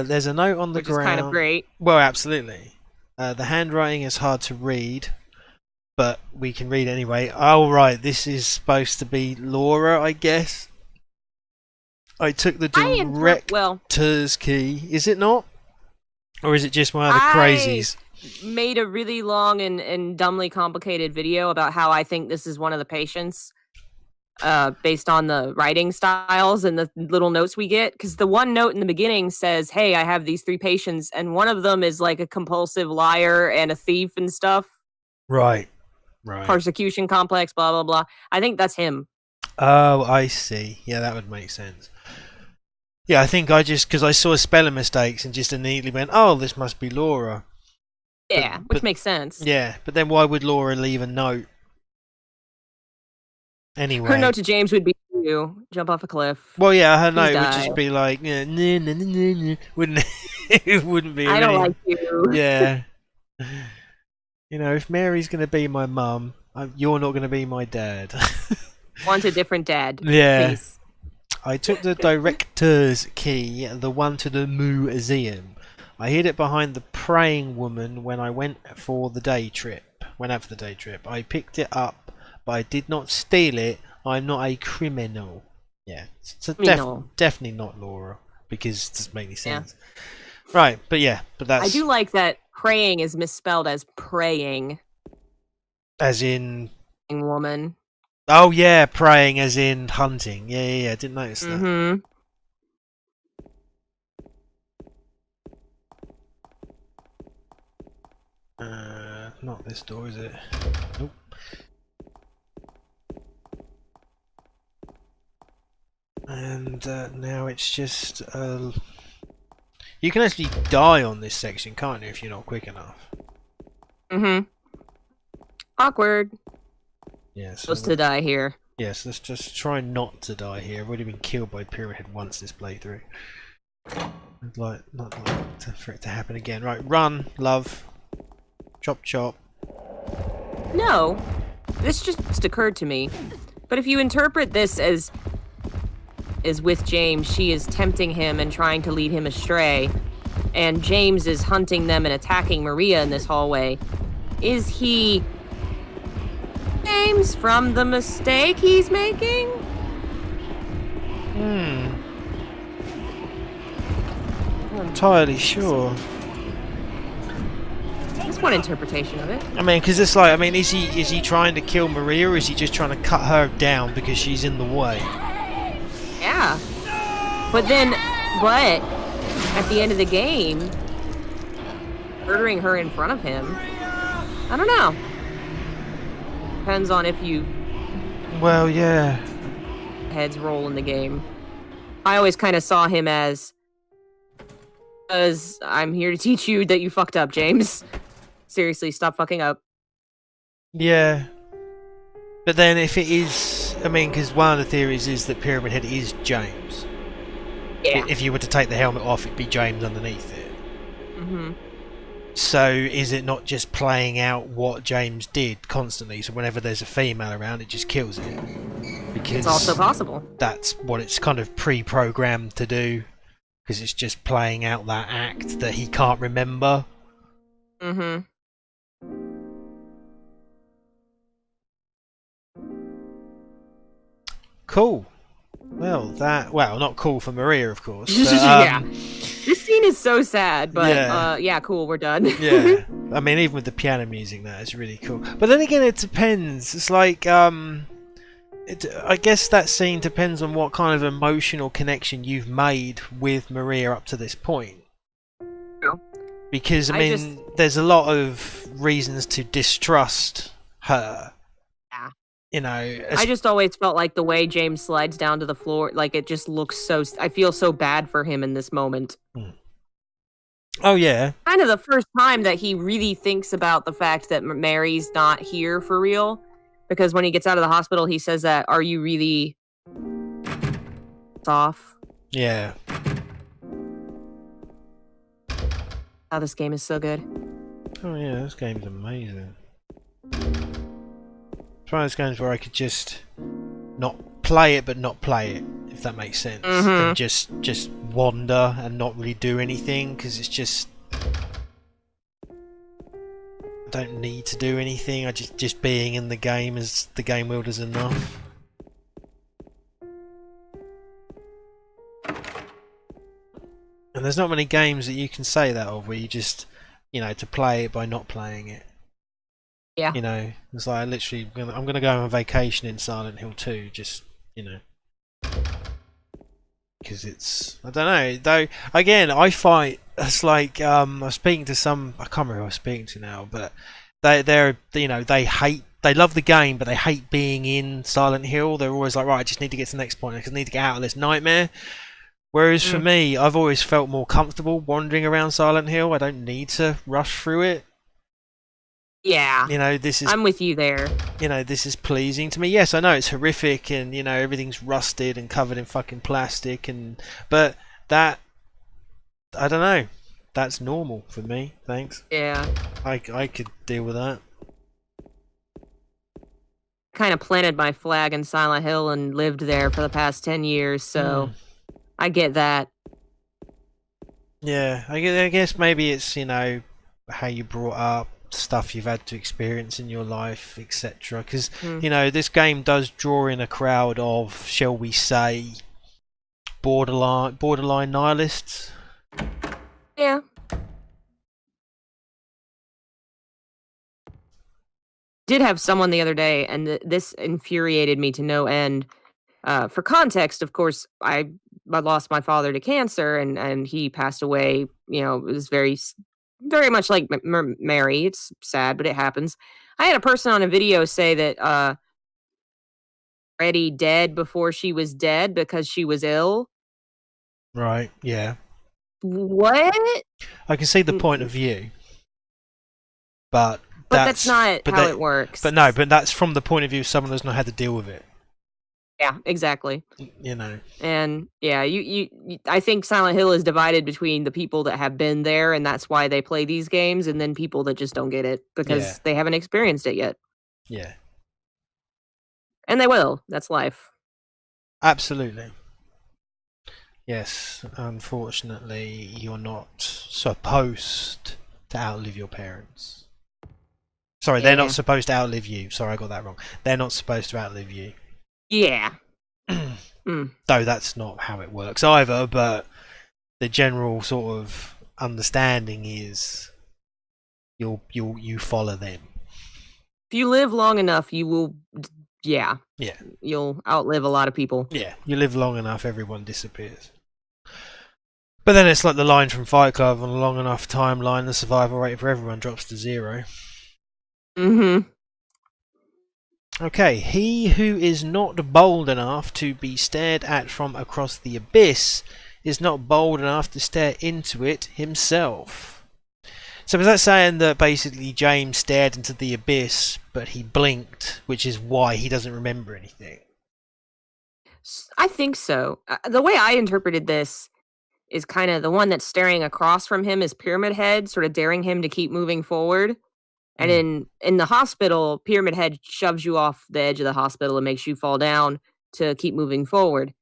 There's a note on the which is ground. kind of great. Well, absolutely. The handwriting is hard to read, but we can read anyway. Oh, right, this is supposed to be Laura, I guess. I took the director's key. Is it not? Or is it just one of the crazies? Made a really long and dumbly complicated video about how I think this is one of the patients, based on the writing styles and the little notes we get. Because the one note in the beginning says, "Hey, I have these 3 patients," and one of them is like a compulsive liar and a thief and stuff. Right. Persecution complex, blah blah blah. I think that's him. Oh, I see. Yeah, that would make sense. Yeah, I think because I saw spelling mistakes and just immediately went, "Oh, this must be Laura." Yeah, which makes sense. Yeah, but then why would Laura leave a note? Anyway. Her note to James would be, "You jump off a cliff." Well, yeah, her note would just be like, nah, nah, nah, nah, nah. Wouldn't it? It wouldn't be. I don't like you. Yeah. You know, if Mary's going to be my mum, you're not going to be my dad. Want a different dad. Yeah. Please. I took the director's key, the one to the museum. I hid it behind the praying woman when I went out for the day trip. I picked it up, but I did not steal it. I'm not a criminal. Yeah, so definitely not Laura, because it doesn't make any sense. Yeah. Right, but that's... I do like that praying is misspelled as praying. As in... woman. Oh yeah, praying as in hunting. Yeah, I didn't notice that. Mm-hmm. Not this door, is it? Nope. And now it's just... You can actually die on this section, can't you, if you're not quick enough? Mm-hmm. Awkward. Yes. Supposed to die here. Yes, let's just try not to die here. I've already been killed by Pyramid Head once this playthrough. I'd not like for it to happen again. Right, run, love. Chop chop. No, this just occurred to me. But if you interpret this as with James, she is tempting him and trying to lead him astray, and James is hunting them and attacking Maria in this hallway, is he James from the mistake he's making? I'm not entirely sure. That's one interpretation of it. I mean, because it's like, is he trying to kill Maria, or is he just trying to cut her down because she's in the way? Yeah. But at the end of the game, murdering her in front of him, I don't know. Depends on if you... Well, yeah. Heads roll in the game. I always kind of saw him as I'm here to teach you that you fucked up, James. Seriously, stop fucking up. Yeah. But then if it is... because one of the theories is that Pyramid Head is James. Yeah. If you were to take the helmet off, it'd be James underneath it. Mm-hmm. So is it not just playing out what James did constantly? So whenever there's a female around, it just kills it. Because it's also possible. That's what it's kind of pre-programmed to do. Because it's just playing out that act that he can't remember. Mm-hmm. Cool. Well, not cool for Maria, of course. But, yeah. This scene is so sad, but yeah, cool, we're done. Yeah. Even with the piano music, that is really cool. But then again, it depends. It's like, I guess that scene depends on what kind of emotional connection you've made with Maria up to this point. Because, there's a lot of reasons to distrust her. Yeah. You know... I just always felt like the way James slides down to the floor, like, it just looks so... I feel so bad for him in this moment. Oh, yeah. Kind of the first time that he really thinks about the fact that Mary's not here for real. Because when he gets out of the hospital, he says that, "Are you really... off?" Yeah. Oh, this game is so good. Oh yeah, this game's amazing. It's one of those games where I could just not play it but not play it, if that makes sense, and Mm-hmm. just wander and not really do anything, because it's just I don't need to do anything. I just being in the game as the game world is enough. And there's not many games that you can say that of, where you just, you know, to play it by not playing it. Yeah. You know, it's like I'm gonna go on vacation in Silent Hill 2, just, you know, because it's, I don't know, though. Again, I fight. It's like I was speaking to some, I can't remember who I was speaking to now, but they're you know, they love the game, but they hate being in Silent Hill. They're always like, right, I just need to get to the next point. I just need to get out of this nightmare. Whereas for me, I've always felt more comfortable wandering around Silent Hill. I don't need to rush through it. Yeah. You know, this is, I'm with you there. you know, this is pleasing to me. Yes, I know it's horrific, and you know everything's rusted and covered in fucking plastic, but that, I don't know, that's normal for me. Thanks. Yeah. I could deal with that. Kind of planted my flag in Silent Hill and lived there for the past 10 years, so I get that. Yeah, I guess maybe it's, you know, how you brought up, stuff you've had to experience in your life, etc. Because you know, this game does draw in a crowd of, shall we say, borderline nihilists. Yeah. Did have someone the other day, and this infuriated me to no end. For context, of course, I lost my father to cancer, and he passed away. You know, it was very much like Mary. It's sad, but it happens. I had a person on a video say that already dead before she was dead because she was ill. Right, yeah. What? I can see the point of view, but that's not how it works. But no, but that's from the point of view of someone who's not had to deal with it. Yeah, exactly. You know. And yeah, I think Silent Hill is divided between the people that have been there, and that's why they play these games, and then people that just don't get it because they haven't experienced it yet. Yeah. And they will. That's life. Absolutely. Yes, unfortunately, you're not supposed to outlive your parents. Sorry, they're not supposed to outlive you. Sorry, I got that wrong. They're not supposed to outlive you. Yeah. Though that's not how it works either, but the general sort of understanding is you follow them. If you live long enough, you will, Yeah. you'll outlive a lot of people. Yeah, you live long enough, everyone disappears. But then it's like the line from Fight Club: on a long enough timeline, the survival rate for everyone drops to 0. Okay, he who is not bold enough to be stared at from across the abyss is not bold enough to stare into it himself. So is that saying that basically James stared into the abyss, but he blinked, which is why he doesn't remember anything? I think so. The way I interpreted this is kind of the one that's staring across from him is Pyramid Head, sort of daring him to keep moving forward. And in the hospital, Pyramid Head shoves you off the edge of the hospital and makes you fall down to keep moving forward.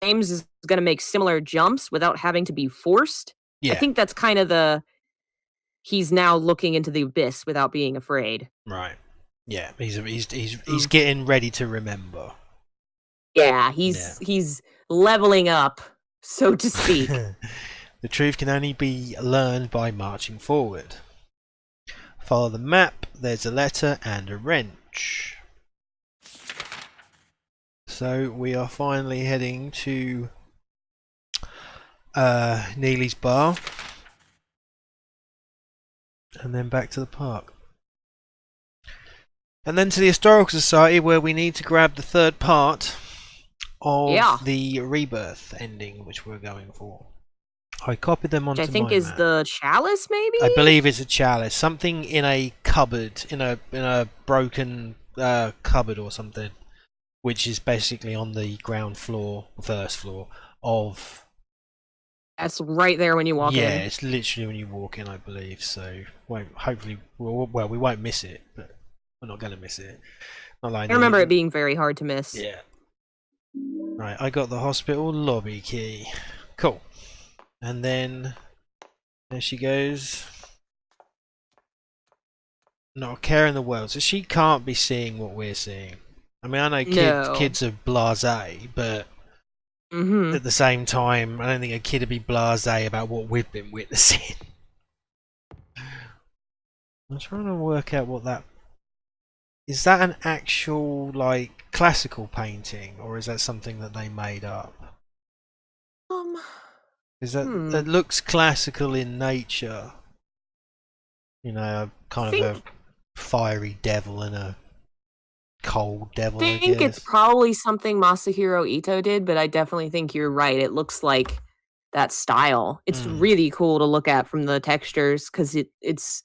James is going to make similar jumps without having to be forced. Yeah. I think that's kind of he's now looking into the abyss without being afraid. Right. Yeah, he's getting ready to remember. Yeah, he's leveling up, so to speak. The truth can only be learned by marching forward. Follow the map, there's a letter and a wrench. So we are finally heading to Neely's bar. And then back to the park. And then to the Historical Society, where we need to grab the third part of the Rebirth ending, which we're going for. I copied them onto my Which I think is map. the chalice, maybe? I believe it's a chalice. Something in a cupboard, in a broken cupboard or something, which is basically on the ground floor, first floor of. That's right there when you walk in. Yeah, it's literally when you walk in, I believe. So, hopefully, we won't miss it, but we're not going to miss it. Not like I remember it being very hard to miss. Yeah. Right, I got the hospital lobby key. Cool. And then there she goes. Not a care in the world. So she can't be seeing what we're seeing. I mean, I know No. kids are blasé, but Mm-hmm. at the same time, I don't think a kid would be blasé about what we've been witnessing. I'm trying to work out what that is. That an actual like classical painting, or is that something that they made up? Is that it looks classical in nature? You know, kind of a think fiery devil and a cold devil, I think it's guess. probably something Masahiro Ito did, but I definitely think you're right. It looks like that style. It's Mm. really cool to look at from the textures because it's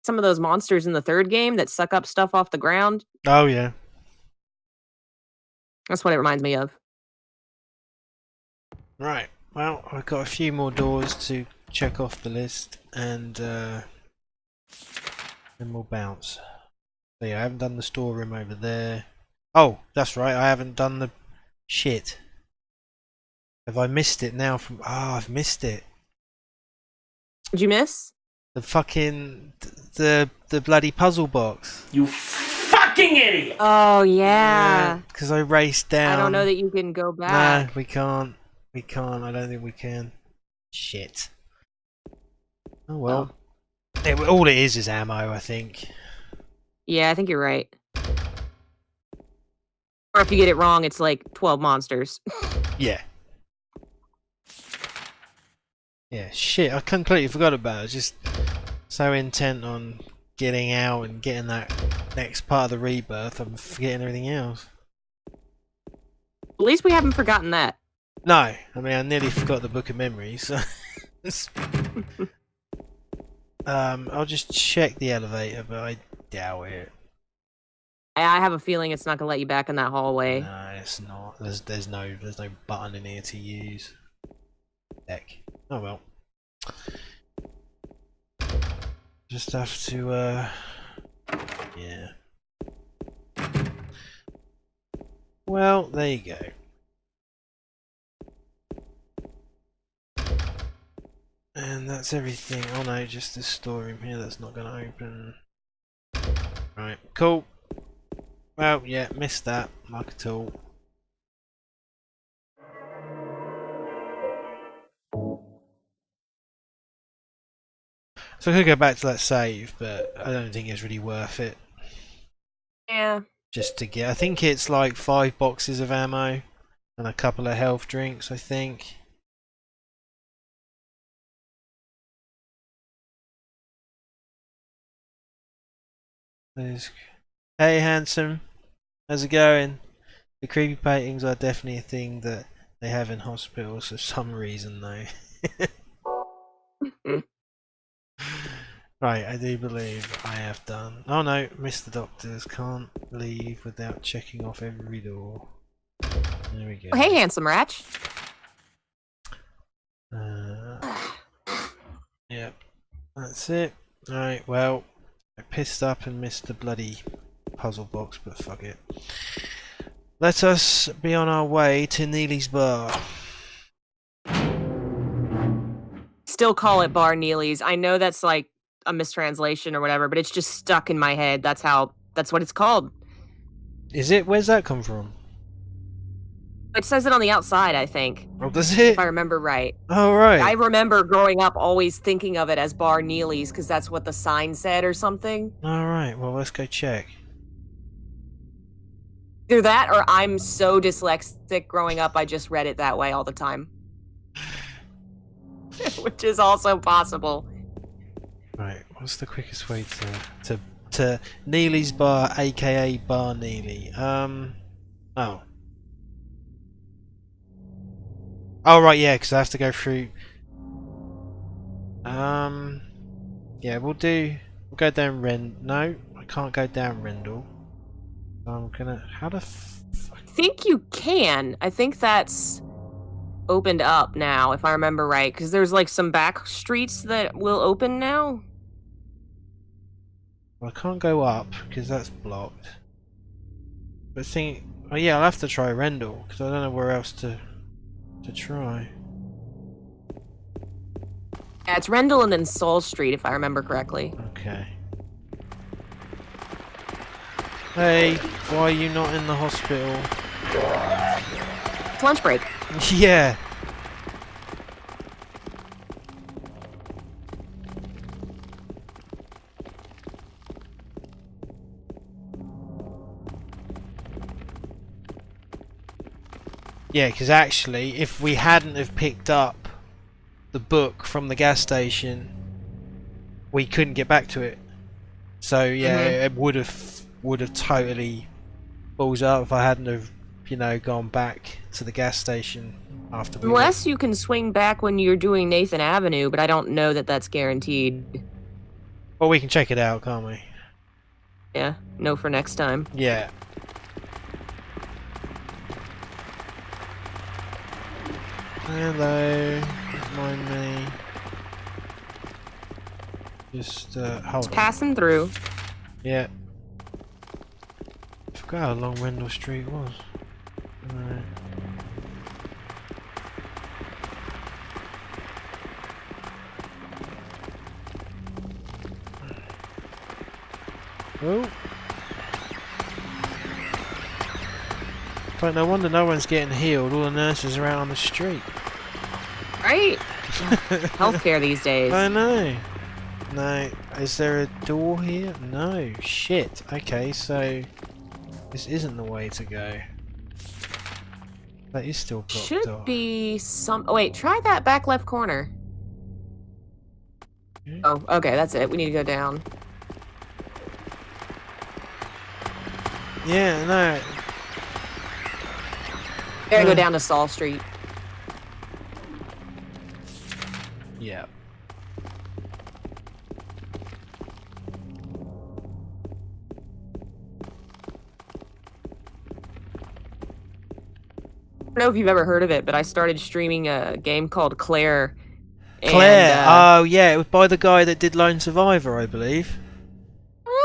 some of those monsters in the third game that suck up stuff off the ground. Oh yeah. That's what it reminds me of. Right. Well, I've got a few more doors to check off the list, and then we'll bounce. So yeah, I haven't done the storeroom over there. Oh, that's right. I haven't done the shit. Have I missed it now? From I've missed it. Did you miss? The fucking the bloody puzzle box. You fucking idiot! Oh yeah. Because I raced down. I don't know that you can go No, back. we can't. We can't. I don't think we can. Shit. Oh well. All it is ammo, I think. Yeah, I think you're right. Or if you get it wrong, it's like 12 monsters. Yeah. Yeah, shit, I completely forgot about it. I was just so intent on getting out and getting that next part of the rebirth, I'm forgetting everything else. At least we haven't forgotten that. No, I mean, I nearly forgot the Book of Memories. So I'll just check the elevator, but I doubt it. I have a feeling it's not gonna let you back in that hallway. No, it's not. There's no button in here to use. Heck. Oh well. Just have to yeah. Well, there you go. And that's everything. Oh no, just this storeroom here that's not gonna open. Right, cool. Well, yeah, missed that. Like at all. So I could go back to that save, but I don't think it's really worth it. Yeah. Just to get, I think it's like 5 boxes of ammo and a couple of health drinks, I think. There's... Hey handsome, how's it going? The creepy paintings are definitely a thing that they have in hospitals for some reason though. Right, I do believe I have done. Oh no, missed the doctors. Can't leave without checking off every door. There we go. Oh, hey, handsome Ratch. Yep, that's it. Alright, well, I pissed up and missed the bloody puzzle box, but fuck it. Let us be on our way to Neely's bar. Still call it Bar Neely's. I know that's like a mistranslation or whatever, but it's just stuck in my head. That's what it's called. Is it? Where's that come from? It says it on the outside, I think. Oh, does it? If I remember right. Oh, right. I remember growing up always thinking of it as Bar Neely's because that's what the sign said or something. Alright, well, let's go check. Either that or I'm so dyslexic growing up, I just read it that way all the time. Which is also possible. Right, what's the quickest way to Neely's bar, aka Bar Neely? Oh. Oh right, yeah, because I have to go through. Yeah, we'll go down No, I can't go down Rendell. I'm gonna. How the I think you can. I think that's opened up now, if I remember right, because there's like some back streets that will open now. Well, I can't go up because that's blocked. But Oh yeah, I'll have to try Rendell because I don't know where else to try. Yeah, it's Rendell and then Soul Street, if I remember correctly. Okay. Hey, why are you not in the hospital? It's lunch break. Yeah. Yeah, because actually, if we hadn't have picked up the book from the gas station, we couldn't get back to it. So yeah, it would have totally balls up if I hadn't have, you know, gone back to the gas station after. Unless you can swing back when you're doing Nathan Avenue, but I don't know that that's guaranteed. Well, we can check it out, can't we? Yeah, no for next time. Yeah. Hello, don't mind me. Just hold on. Passing through. Yeah. I forgot how long Rendell Street was. Right. Oh. But no wonder no one's getting healed. All the nurses are out on the street. Right? Healthcare these days. I know. No. Is there a door here? No. Shit. Okay, so this isn't the way to go. That is still blocked Should off. be some. Oh, wait, try that back left corner. Okay. Oh, okay, that's it. We need to go down. Yeah, no. Gotta go down to Saul Street. Yeah. I don't know if you've ever heard of it, but I started streaming a game called Claire. Claire. And, Oh, yeah. It was by the guy that did Lone Survivor, I believe.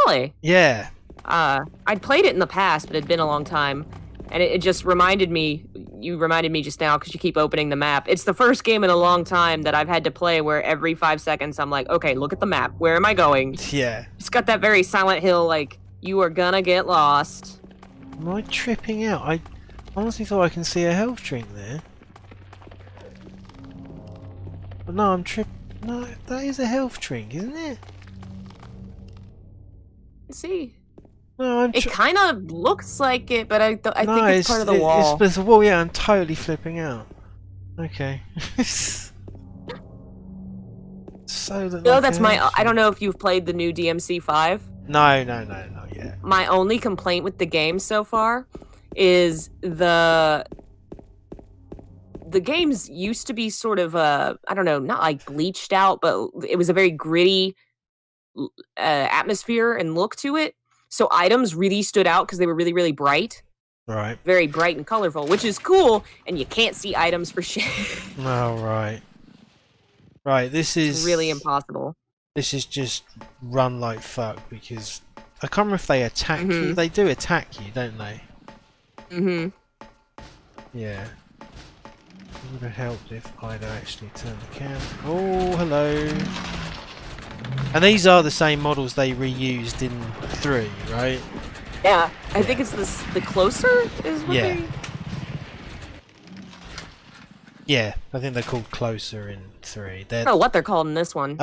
really? Yeah. I'd played it in the past, but it'd been a long time. And it just reminded me, you reminded me just now because you keep opening the map. It's the first game in a long time that I've had to play where every 5 seconds I'm like, okay, look at the map. Where am I going? Yeah. It's got that very Silent Hill, like, you are gonna get lost. Am I tripping out? I honestly thought I can see a health drink there. But no, I'm No, that is a health drink, isn't it? Let's see. No, I'm. It kind of looks like it, but I no, think it's part of the wall. It's the wall. Yeah, I'm totally flipping out. Okay. So that. No, that's my. I don't know if you've played the new DMC 5. No, not yet. My only complaint with the game so far is the games used to be sort of I don't know, not like bleached out, but it was a very gritty atmosphere and look to it. So items really stood out because they were really, really bright. Right. Very bright and colorful, which is cool, and you can't see items for shit. Oh, right. Right, this is... It's really impossible. This is just run like fuck, because... I can't remember if they attack you. They do attack you, don't they? Mm-hmm. Yeah. It would have helped if I'd actually turned the camera. Oh, hello. And these are the same models they reused in 3, right? Yeah, I think it's the closer is what Yeah. they... Yeah, I think they're called Closer in 3. I They're... don't know what they're called in this one. Look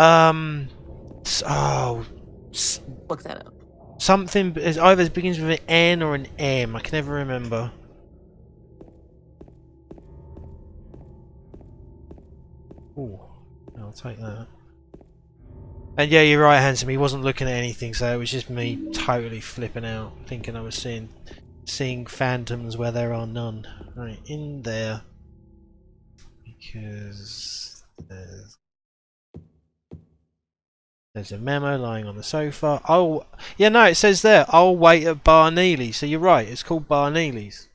that up. Something either begins with an N or an M. I can never remember. Ooh, I'll take that. And yeah, you're right, Handsome. He wasn't looking at anything, so it was just me totally flipping out, thinking I was seeing phantoms where there are none. Right, in there, because there's a memo lying on the sofa. Oh, yeah, no, it says there, I'll wait at Bar Neely's. So you're right, it's called Bar Neely's.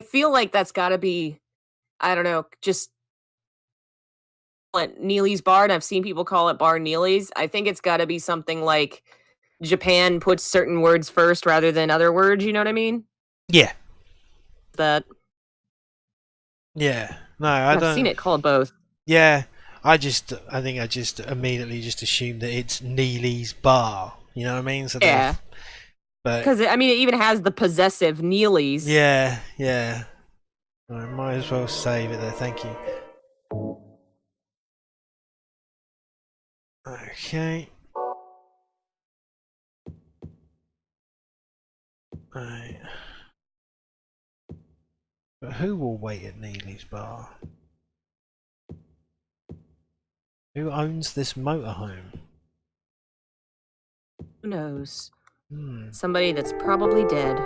I feel like that's got to be, I don't know, just Neely's Bar, and I've seen people call it Bar Neely's. I think it's got to be something like Japan puts certain words first rather than other words, you know what I mean? Yeah. That Yeah. No, I I've don't. seen it called both. Yeah. I think I just immediately just assumed that it's Neely's bar. You know what I mean? So Yeah, but because I mean, it even has the possessive Neelys. yeah, yeah. I might as well save it there. Thank you. Okay. Right. But who will wait at Neely's bar? Who owns this motorhome? Who knows? Hmm. Somebody that's probably dead.